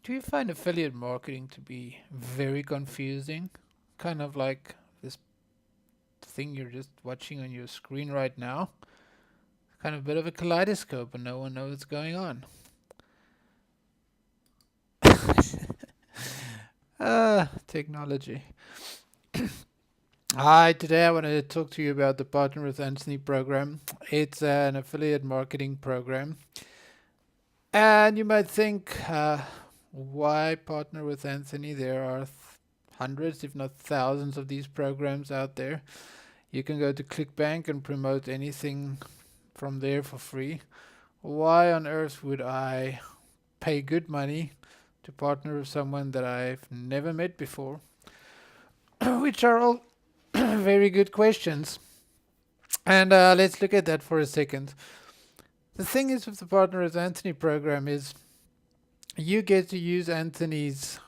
Do you find affiliate marketing to be very confusing? Kind of like this thing you're just watching on your screen right now. Kind of a bit of a kaleidoscope and no one knows what's going on. Technology. Hi, today I want to talk to you about the Partner with Anthony program. It's an affiliate marketing program. And you might think, why partner with Anthony? There are hundreds, if not thousands, of these programs out there. You can go to ClickBank and promote anything from there for free. Why on earth would I pay good money to partner with someone that I've never met before? Which are all very good questions. And let's look at that for a second. The thing is with the Partner with Anthony program is you get to use Anthony's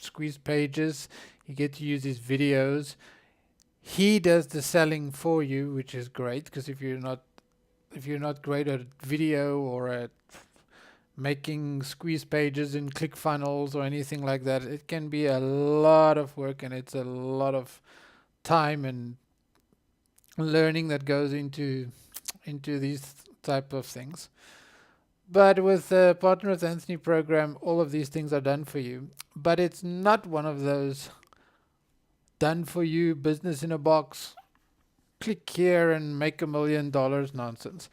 squeeze pages. You get to use his videos. He does the selling for you, which is great because if you're not great at video or at making squeeze pages in ClickFunnels or anything like that, it can be a lot of work and it's a lot of time and learning that goes into these type of things. But with the Partner with Anthony program, all of these things are done for you. But it's not one of those done for you business in a box, click here and make $1 million nonsense.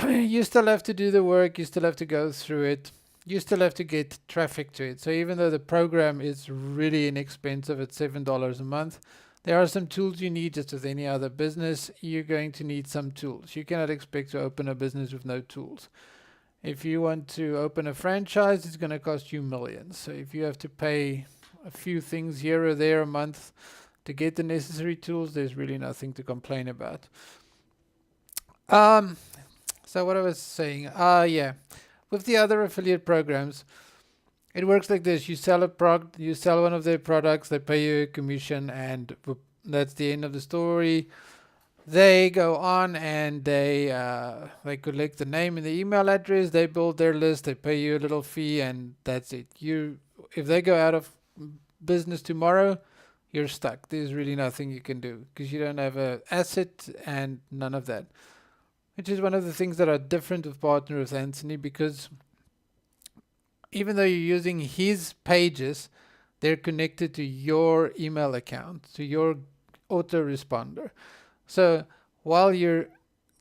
You still have to do the work, you still have to go through it, you still have to get traffic to it. So even though the program is really inexpensive at $7 a month, there are some tools you need. Just as any other business, you're going to need some tools. You cannot expect to open a business with no tools. If you want to open a franchise, it's going to cost you millions. So if you have to pay a few things here or there a month to get the necessary tools, there's really nothing to complain about. Um, so what I was saying, yeah, with the other affiliate programs, it works like this: you sell one of their products, they pay you a commission, and that's the end of the story. They go on and they collect the name and the email address. They build their list. They pay you a little fee, and that's it. If they go out of business tomorrow, you're stuck. There's really nothing you can do because you don't have a asset and none of that. Which is one of the things that are different with Partner with Anthony, because even though you're using his pages, they're connected to your email account, to your autoresponder. So while you're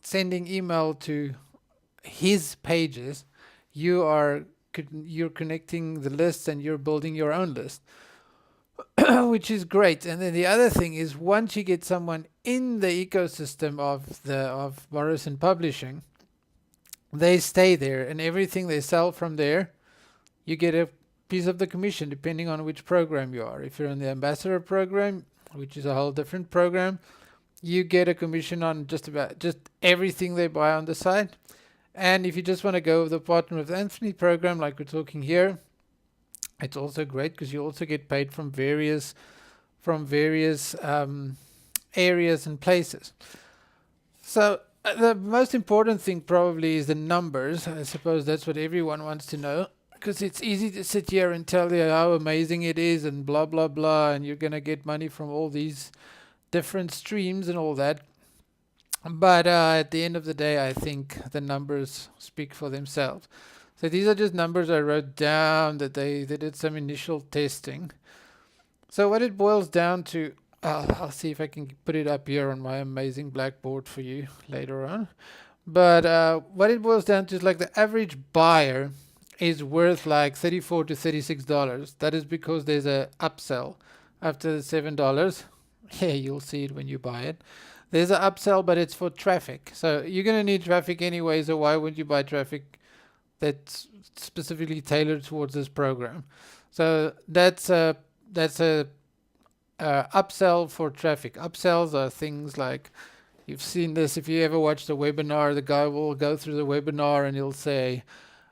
sending email to his pages, you're connecting the lists and you're building your own list, which is great. And then the other thing is, once you get someone in the ecosystem of Morrison Publishing, they stay there, and everything they sell from there, you get a piece of the commission depending on which program you are. If you're in the ambassador program, which is a whole different program, you get a commission on just everything they buy on the site. And if you just want to go with the Partner with Anthony program, like we're talking here, it's also great because you also get paid from various areas and places. So the most important thing probably is the numbers. I suppose that's what everyone wants to know, because it's easy to sit here and tell you how amazing it is and blah blah blah, and you're gonna get money from all these different streams and all that. But at the end of the day, I think the numbers speak for themselves. So these are just numbers I wrote down that they did some initial testing. So what it boils down to, I'll see if I can put it up here on my amazing blackboard for you later on. But what it boils down to is like the average buyer is worth like $34 to $36. That is because there's a upsell after the $7. Yeah, you'll see it when you buy it. There's an upsell, but it's for traffic. So you're going to need traffic anyway, so why would you buy traffic that's specifically tailored towards this program? So that's a upsell for traffic. Upsells are things like, you've seen this if you ever watched a webinar. The guy will go through the webinar and he'll say,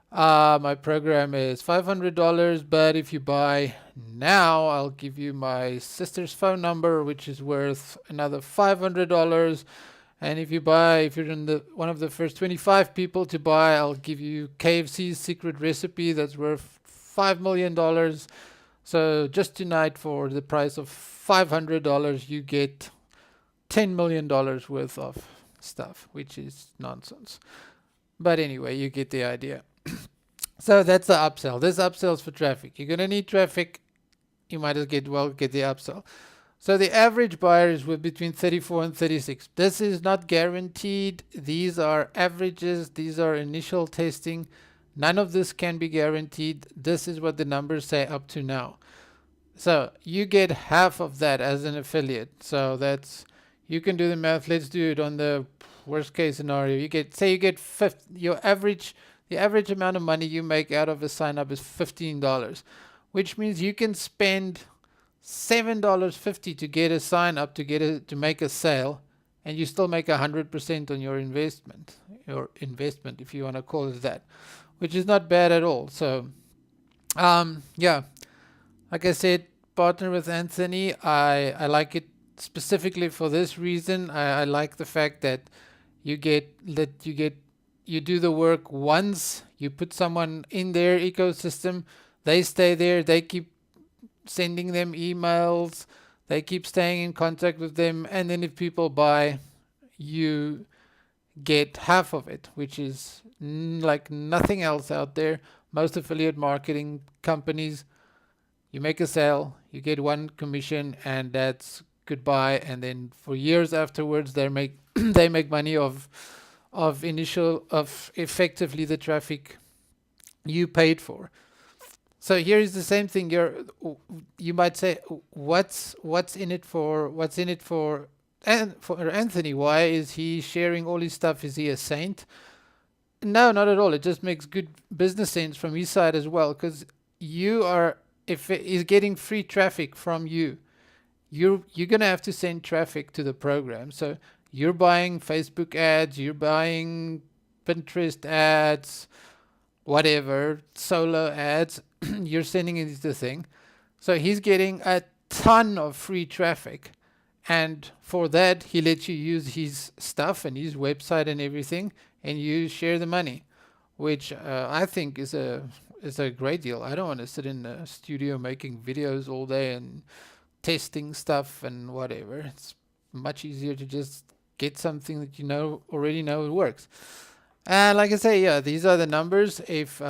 my program is $500, but if you buy now, I'll give you my sister's phone number, which is worth another $500, And if you're in the one of the first 25 people to buy, I'll give you KFC's secret recipe that's worth $5 million. So just tonight, for the price of $500, you get $10 million worth of stuff, which is nonsense. But anyway, you get the idea. So that's the upsell. This upsells for traffic. You're gonna need traffic. You might as well get the upsell. So the average buyer is with between 34 and 36. This is not guaranteed. These are averages. These are initial testing. None of this can be guaranteed. This is what the numbers say up to now. So you get half of that as an affiliate. So that's, you can do the math. Let's do it on the worst case scenario. You get, say you get the average amount of money you make out of a sign up is $15, which means you can spend $7.50 to get a sign up, to make a sale, and you still make 100% on your investment, if you want to call it that, which is not bad at all. So yeah, like I said, partner with Anthony. I like it specifically for this reason. I like the fact that you do the work once, you put someone in their ecosystem, they stay there, they keep sending them emails, they keep staying in contact with them, and then if people buy, you get half of it, which is like nothing else out there. Most affiliate marketing companies, you make a sale, you get one commission, and that's goodbye. And then for years afterwards, they make they make money of effectively the traffic you paid for. So here is the same thing. You might say, what's in it for Anthony? Why is he sharing all his stuff? Is he a saint? No, not at all. It just makes good business sense from his side as well, because if he's getting free traffic from you, you're gonna have to send traffic to the program. So you're buying Facebook ads, you're buying Pinterest ads, whatever, solo ads, you're sending it to the thing. So he's getting a ton of free traffic. And for that, he lets you use his stuff and his website and everything, and you share the money, which I think is a great deal. I don't want to sit in the studio making videos all day and testing stuff and whatever. It's much easier to just get something that already know it works. And like I say, yeah, these are the numbers. If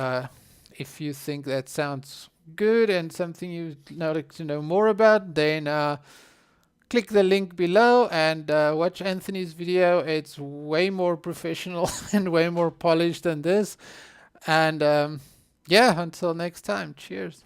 you think that sounds good and something you'd like to know more about, then click the link below and watch Anthony's video. It's way more professional and way more polished than this. And yeah, until next time, cheers.